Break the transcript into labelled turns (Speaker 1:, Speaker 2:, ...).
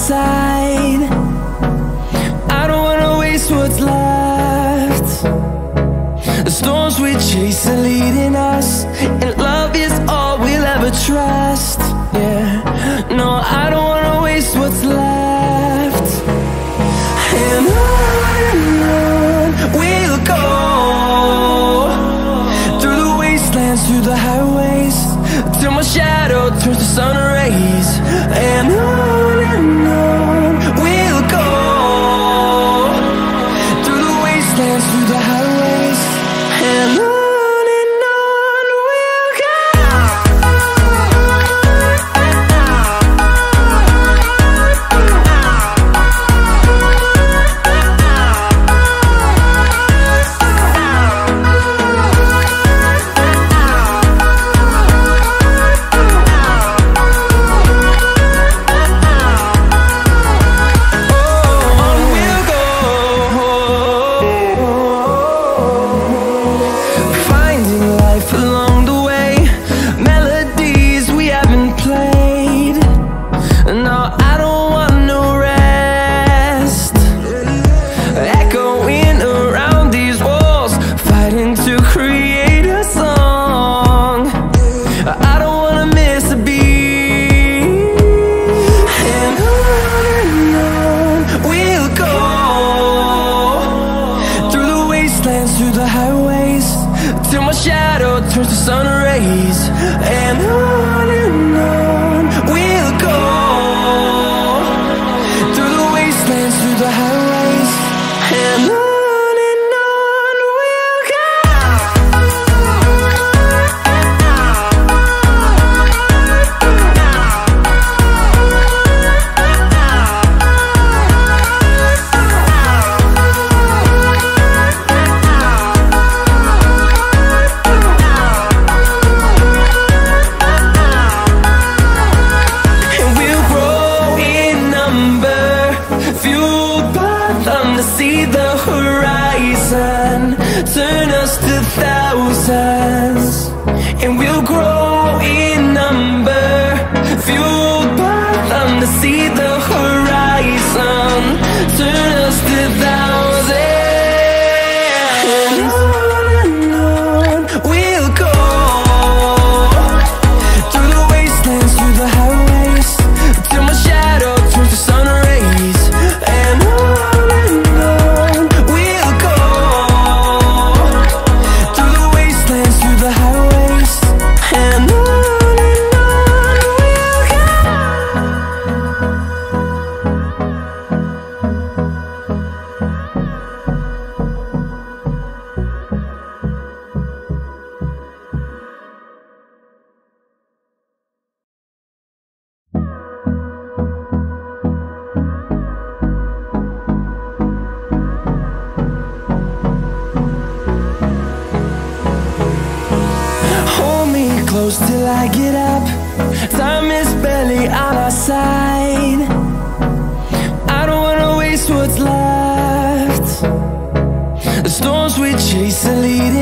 Speaker 1: side. I don't wanna waste what's left. The storms we chase are leading us, and love is all we'll ever trust. Yeah, no, I don't wanna waste what's left. And on we'll go, through the wastelands, through the highways, till my shadow turns to sun rays. And on we'll go, through the wastelands, through the highways, and on we'll go. Through the highways, till my shadow turns to sun rays. And on we'll go, through the wastelands, through the highways, and on we'll go. See the horizon, turn us to thousands, and we'll grow in number, fueled by them. To see the horizon, turn us to thousands, and on we'll go, through the wastelands, through the highways, till my shadow turns to sun rays. And close till I get up, time is barely on our side. I don't wanna waste what's left. The storms we chase are leading